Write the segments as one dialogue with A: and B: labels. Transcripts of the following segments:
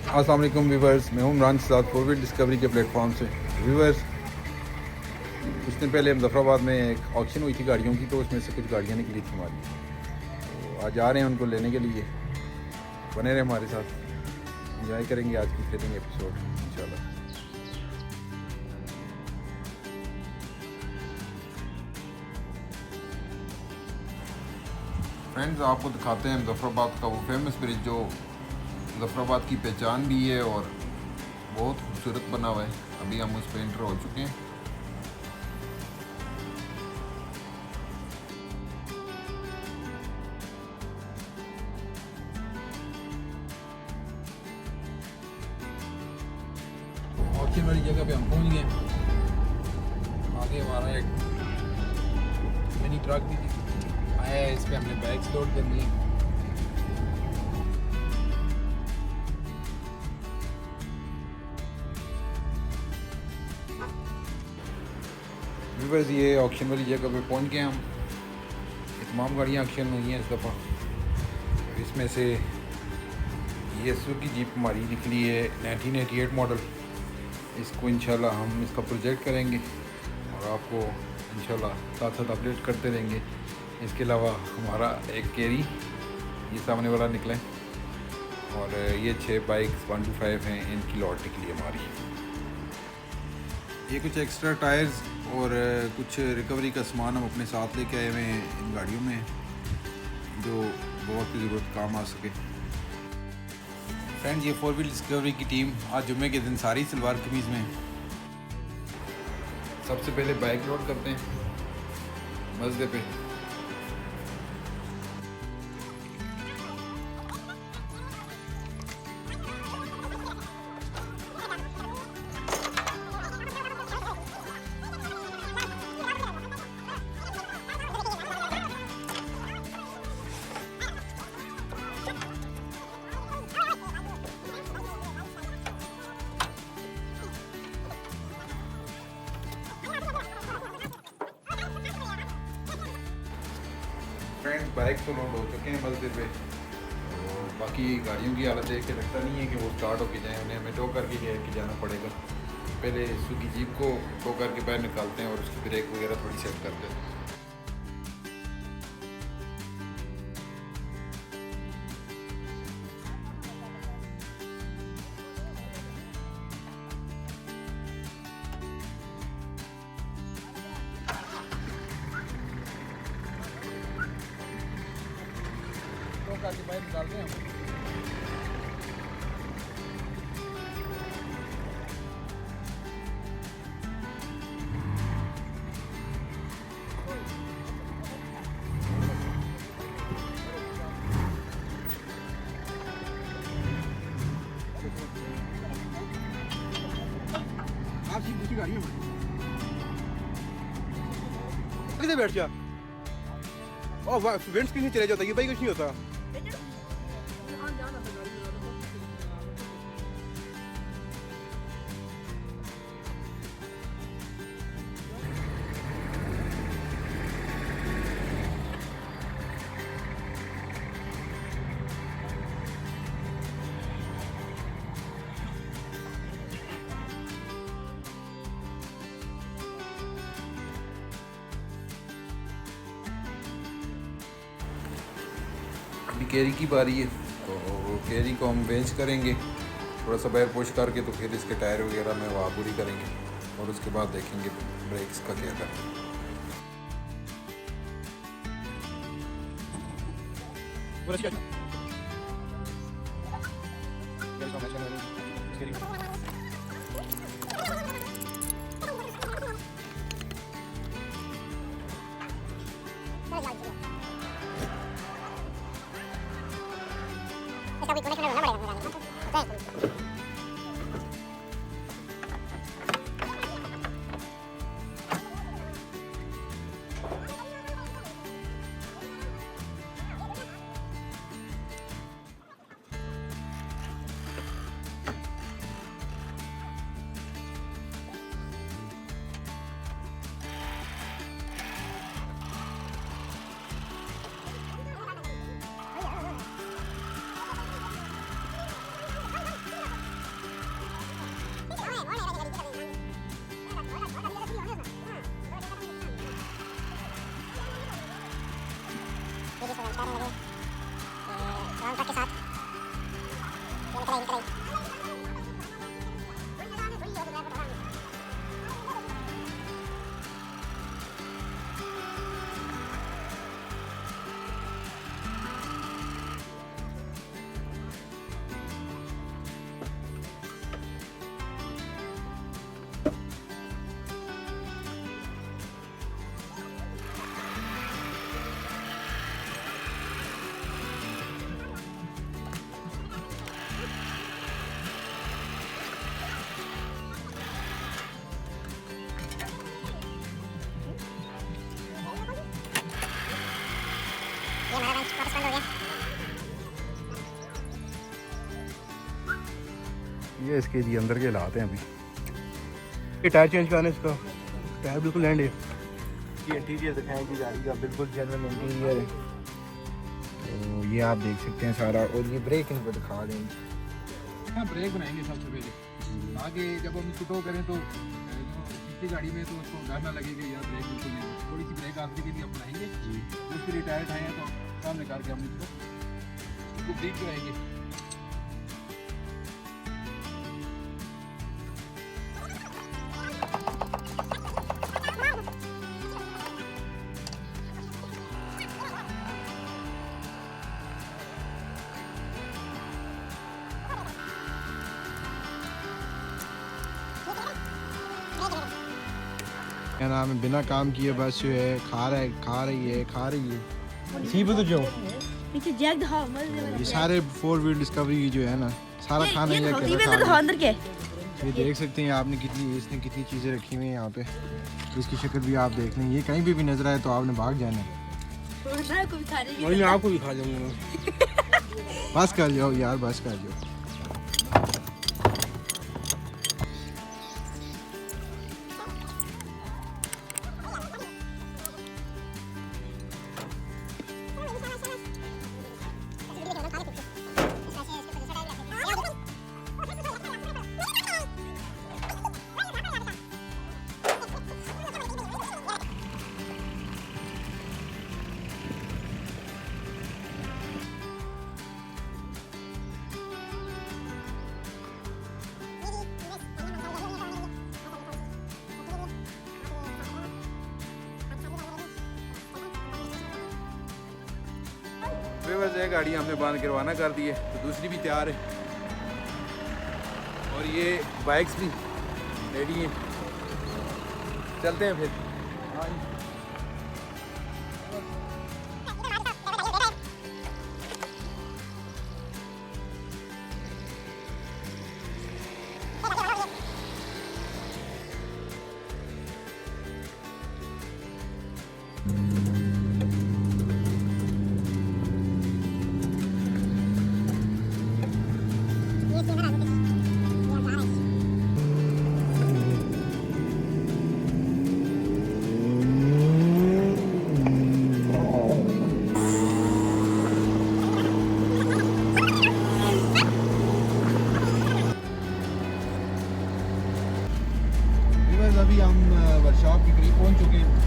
A: अस्सलाम वालेकुम व्यूवर्स, मैं हूं इमरान साद फोर व्हील डिस्कवरी के प्लेटफॉर्म से। व्यूवर्स, कुछ दिन पहले मुजफ्फराबाद में एक ऑक्शन हुई थी गाड़ियों की, तो उसमें से कुछ गाड़ियां निकली थी हमारी। तो आज आ रहे हैं उनको लेने के लिए। बने रहे हमारे साथ, एंजॉय करेंगे आज की ट्रेनिंग एपिसोड इंशाल्लाह। फ्रेंड्स, आपको दिखाते हैं मुजफ्फराबाद का वो फेमस ब्रिज जो मुजफ्फराबाद की पहचान भी है और बहुत खूबसूरत बना हुआ है। अभी हम उस पर एंटर हो चुके हैं। ऑक्शन वाली जगह पे हम पहुंच गए। आगे हमारा एक मिनी ट्रक भी आया है, इस पे हमने बैग्स लोड करनी है। व्यूअर्स, ये ऑक्शन वाली जगह पे पहुंच गए हम। ये तमाम गाड़ियाँ ऑक्शन हुई हैं इस दफ़ा। इसमें से ये सुजुकी जीप हमारी निकली है 1988 मॉडल। इसको इंशाल्लाह हम इसका प्रोजेक्ट करेंगे और आपको इंशाल्लाह साथ साथ अपडेट करते रहेंगे। इसके अलावा हमारा एक कैरी ये सामने वाला निकला है और ये 6 बाइक्स 125 हैं, इनकी लॉट निकली है हमारी। ये कुछ एक्स्ट्रा टायर्स और कुछ रिकवरी का सामान हम अपने साथ लेके आए हुए हैं इन गाड़ियों में, जो बहुत की ज़रूरत काम आ सके। फ्रेंड्स, ये फोर व्हील डिस्कवरी की टीम आज जुम्मे के दिन सारी सलवार कमीज़ में। सबसे पहले बाइक लोड करते हैं मज़दे पे। फ्रेंड्स, बाइक तो लोड हो चुके हैं मस्जिद पे। तो बाकी गाड़ियों की हालत देख के लगता नहीं है कि वो स्टार्ट होके जाएँ, उन्हें हमें टो करके लेके जाना पड़ेगा। पहले सुजुकी जीप को टो करके बाहर निकालते हैं और उसकी ब्रेक वगैरह थोड़ी सेट करते हैं। टो करके बाहर निकालते हैं हम। आप जी दूसरी गाड़ी में किसे बैठ जा और वेंट्स किसी चले जाता है, ये भाई कुछ नहीं होता। अभी कैरी की बारी है, तो कैरी को हम बेंच करेंगे थोड़ा सा बाहर पुश करके, तो फिर इसके टायर वगैरह में वो पूरी करेंगे और उसके बाद देखेंगे ब्रेक्स का क्या करना है।
B: ये इसके जी अंदर के लाते हैं अभी। ये टायर चेंज कराने इसका, टायर बिल्कुल लैंड है। ये इंटीरियर दिखाएंगे गाड़ी का, बिल्कुल जनरल इंटीरियर है। तो ये आप देख सकते हैं सारा। और ये ब्रेक इनको दिखा देंगे।
A: हाँ, ब्रेक बनाएंगे सबसे पहले। आगे जब हम इसको टो करें तो पिछली गाड़ी में तो उसको डर ना लगेगा यार ब्रेक बिल्कुल नहीं, थोड़ी सी ब्रेक आखिरी के लिए हम बनाएंगे जी। तो उसके लिए टायर उठाए हैं तो सामने करके हम इसको ब्रेक कराएंगे।
B: क्या नाम है, बिना काम किए बस जो है खा रही है। इसी पे तो जो
C: पीछे जैक दिखा मत।
B: ये सारे 4 व्हील डिस्कवरी जो है ना, सारा खाना ये
C: अंदर के
B: ये देख सकते हैं आपने इसने कितनी चीज़ें रखी हुई हैं यहाँ पे। इसकी शक्ल भी आप देख लें, ये कहीं भी नजर आए तो आपने भाग जाना है।
C: मैं
B: आपको भी खा जाऊंगा। बस कर जाओ यार, बस कर जाओ।
A: वैसे गाड़ी हमने बांध के रवाना कर दी है, तो दूसरी भी तैयार है और ये बाइक्स भी रेडी हैं। चलते हैं फिर।
B: अभी हम वर्कशॉप के करीब पहुंच चुके हैं।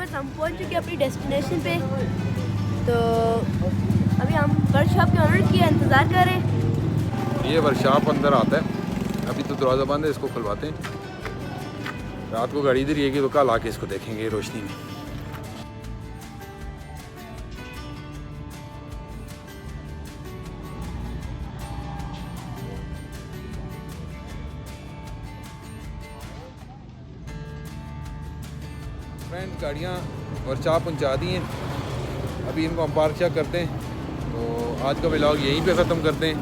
C: हम पहुंच चुके हैं अपनी डेस्टिनेशन पे। तो अभी हम वर्कशॉप के ऑनर की इंतज़ार कर रहे हैं।
A: ये वर्कशॉप अंदर आता है, अभी तो दरवाज़ा बंद है, इसको खुलवाते हैं। रात को गाड़ी इधर रहेगी तो कल आके इसको देखेंगे रोशनी में। फ्रेंड, गाड़ियाँ वर्कशॉप पहुँचा दी हैं, अभी इनको हम पार्क चेक करते हैं। तो आज का व्लॉग यहीं पे ख़त्म करते हैं।